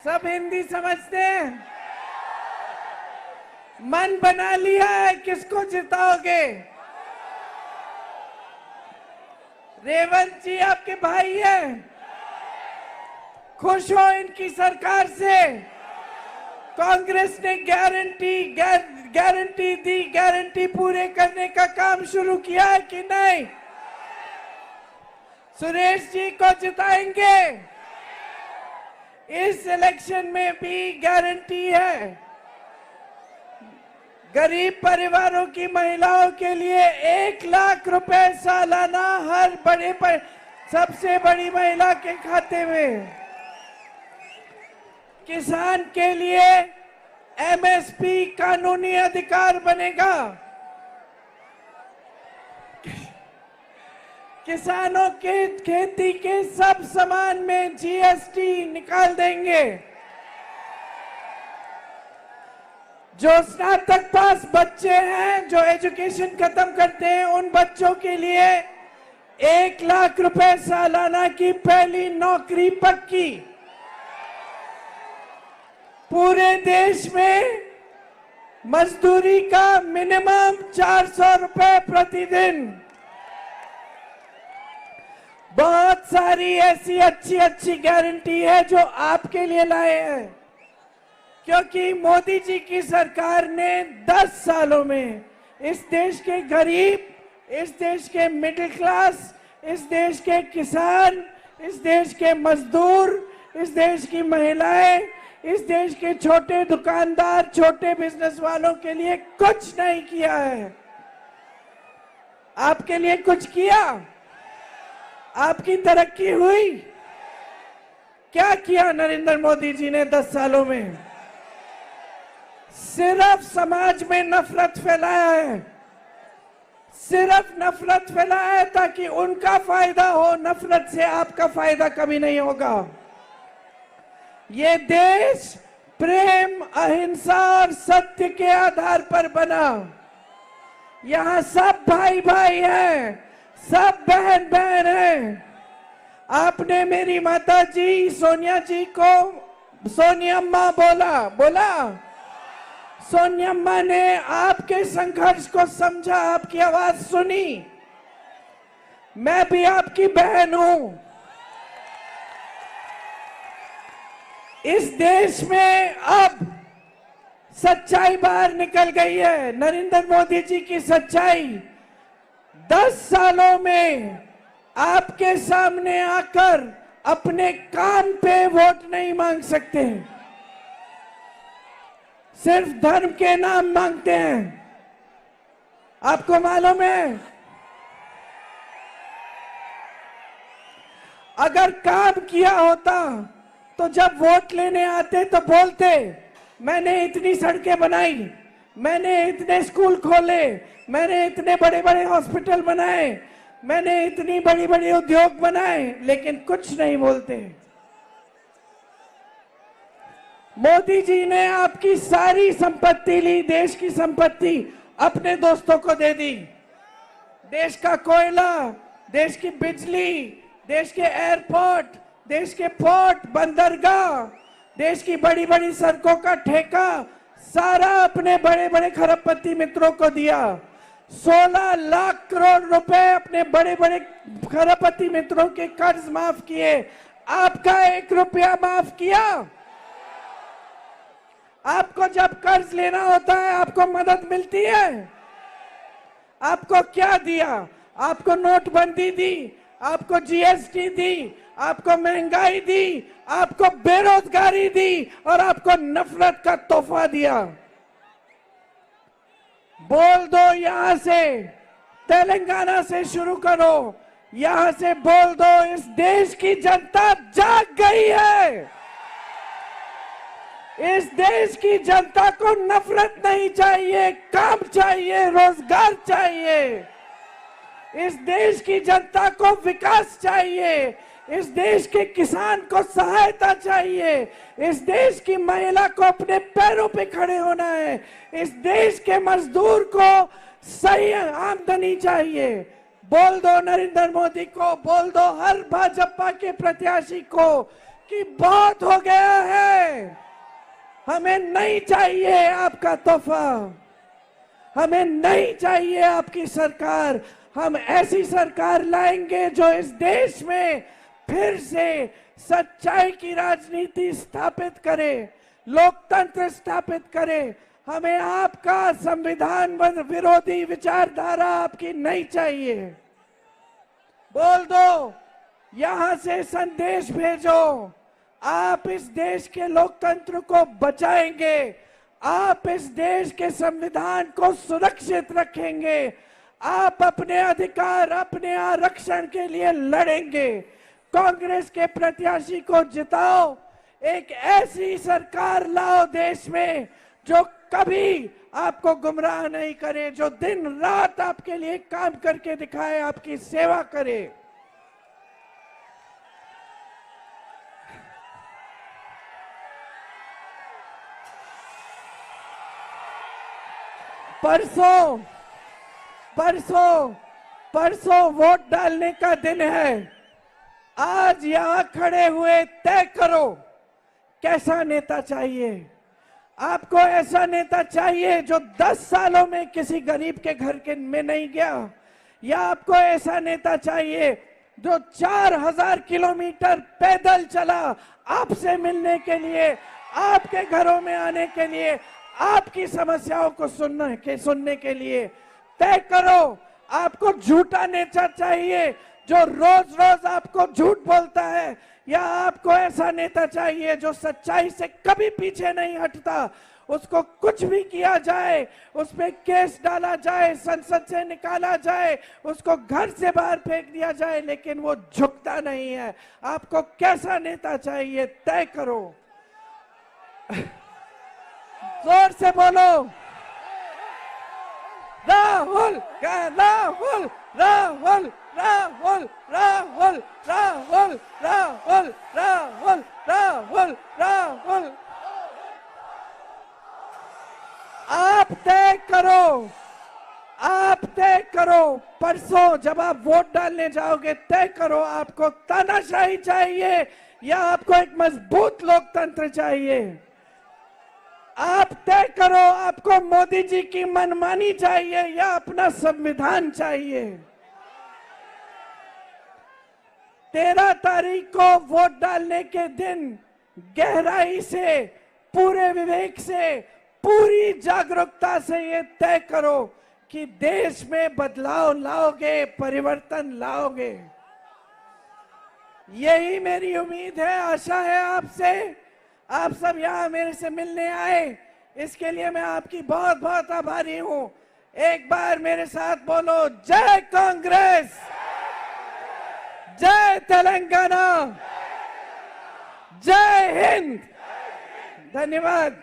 सब हिंदी समझते हैं? मन बना लिया है किसको जिताओगे? रेवंत जी आपके भाई हैं? खुश हो इनकी सरकार से? कांग्रेस ने गारंटी दी, गारंटी पूरे करने का काम शुरू किया है कि नहीं? सुरेश जी को जिताएंगे? इस इलेक्शन में भी गारंटी है। गरीब परिवारों की महिलाओं के लिए 1 लाख रुपए सालाना हर सबसे बड़ी महिला के खाते में। किसान के लिए एमएसपी कानूनी अधिकार बनेगा। किसानों के खेती के सब सामान में जीएसटी निकाल देंगे। जो स्नातक पास बच्चे हैं, जो एजुकेशन खत्म करते हैं, उन बच्चों के लिए 1 लाख रुपए सालाना की पहली नौकरी पक्की। पूरे देश में मजदूरी का मिनिमम 400 रुपए प्रतिदिन। बहुत सारी ऐसी अच्छी गारंटी है जो आपके लिए लाए हैं, क्योंकि मोदी जी की सरकार ने 10 सालों में इस देश के गरीब, इस देश के मिडिल क्लास, इस देश के किसान, इस देश के मजदूर, इस देश की महिलाएं, इस देश के छोटे दुकानदार, छोटे बिजनेस वालों के लिए कुछ नहीं किया है। आपके लिए कुछ किया? आपकी तरक्की हुई? क्या किया नरेंद्र मोदी जी ने 10 सालों में? सिर्फ समाज में नफरत फैलाया है, सिर्फ नफरत फैलाया है ताकि उनका फायदा हो। नफरत से आपका फायदा कभी नहीं होगा। ये देश प्रेम, अहिंसा और सत्य के आधार पर बना। यहाँ सब भाई भाई हैं, सब बहन बहन हैं। आपने मेरी माता जी सोनिया जी को सोनियम्मा बोला। सोनियम्मा ने आपके संघर्ष को समझा, आपकी आवाज सुनी। मैं भी आपकी बहन हूं। इस देश में अब सच्चाई बाहर निकल गई है। नरेंद्र मोदी जी की सच्चाई 10 सालों में आपके सामने आकर अपने काम पे वोट नहीं मांग सकते, सिर्फ धर्म के नाम मांगते हैं। आपको मालूम है, अगर काम किया होता तो जब वोट लेने आते तो बोलते, मैंने इतनी सड़कें बनाई, मैंने इतने स्कूल खोले, मैंने इतने बड़े बड़े हॉस्पिटल बनाए, मैंने इतनी बड़ी बड़ी उद्योग बनाए, लेकिन कुछ नहीं बोलते। मोदी जी ने आपकी सारी संपत्ति ली, देश की संपत्ति अपने दोस्तों को दे दी। देश का कोयला, देश की बिजली, देश के एयरपोर्ट, देश के पोर्ट, बंदरगाह, देश की बड़ी बड़ी सड़कों का ठेका सारा अपने बड़े बड़े खरबपति मित्रों को दिया। 16 लाख करोड़ रुपए अपने बड़े बड़े खरबपति मित्रों के कर्ज माफ किए। आपका 1 रुपया माफ किया? आपको जब कर्ज लेना होता है आपको मदद मिलती है? आपको क्या दिया? आपको नोटबंदी दी, आपको जीएसटी दी, आपको महंगाई दी, आपको बेरोजगारी दी और आपको नफरत का तोहफा दिया। बोल दो, यहां से तेलंगाना से शुरू करो, यहां से बोल दो, इस देश की जनता जाग गई है। इस देश की जनता को नफरत नहीं चाहिए, काम चाहिए, रोजगार चाहिए। इस देश की जनता को विकास चाहिए, इस देश के किसान को सहायता चाहिए, इस देश की महिला को अपने पैरों पे खड़े होना है, इस देश के मजदूर को सही आमदनी चाहिए। बोल दो नरेंद्र मोदी को, बोल दो हर भाजपा के प्रत्याशी को कि बहुत हो गया है, हमें नहीं चाहिए आपका तोहफा, हमें नहीं चाहिए आपकी सरकार। हम ऐसी सरकार लाएंगे जो इस देश में फिर से सच्चाई की राजनीति स्थापित करे, लोकतंत्र स्थापित करे। हमें आपका संविधान विरोधी विचारधारा आपकी नहीं चाहिए। बोल दो, यहां से संदेश भेजो, आप इस देश के लोकतंत्र को बचाएंगे, आप इस देश के संविधान को सुरक्षित रखेंगे, आप अपने अधिकार, अपने आरक्षण के लिए लड़ेंगे। कांग्रेस के प्रत्याशी को जिताओ, एक ऐसी सरकार लाओ देश में जो कभी आपको गुमराह नहीं करे, जो दिन रात आपके लिए काम करके दिखाए, आपकी सेवा करे। परसों वोट डालने का दिन है। आज यहां खड़े हुए तय करो कैसा नेता चाहिए। आपको ऐसा नेता चाहिए जो 10 सालों में किसी गरीब के घर के में नहीं गया, या आपको ऐसा नेता चाहिए जो 4000 किलोमीटर पैदल चला आपसे मिलने के लिए, आपके घरों में आने के लिए, आपकी समस्याओं को सुनने के लिए। तय करो, आपको झूठा नेता चाहिए जो रोज रोज आपको झूठ बोलता है, या आपको ऐसा नेता चाहिए जो सच्चाई से कभी पीछे नहीं हटता। उसको कुछ भी किया जाए, उस पे केस डाला जाए, संसद से निकाला जाए, उसको घर से बाहर फेंक दिया जाए, लेकिन वो झुकता नहीं है। आपको कैसा नेता चाहिए, तय करो। जोर से बोलो, राहुल राहुल राहुल राहुल राहुल राहुल राहुल राहुल राहुल राहुल। आप तय करो, आप तय करो। परसों जब आप वोट डालने जाओगे, तय करो आपको तानाशाही चाहिए या आपको एक मजबूत लोकतंत्र चाहिए। आप तय करो, आपको मोदी जी की मनमानी चाहिए या अपना संविधान चाहिए। 13 तारीख को वोट डालने के दिन गहराई से, पूरे विवेक से, पूरी जागरूकता से ये तय करो कि देश में बदलाव लाओगे, परिवर्तन लाओगे। यही मेरी उम्मीद है, आशा है आपसे। आप सब यहाँ मेरे से मिलने आए, इसके लिए मैं आपकी बहुत बहुत आभारी हूं। एक बार मेरे साथ बोलो, जय कांग्रेस, जय तेलंगाना, जय हिंद। धन्यवाद।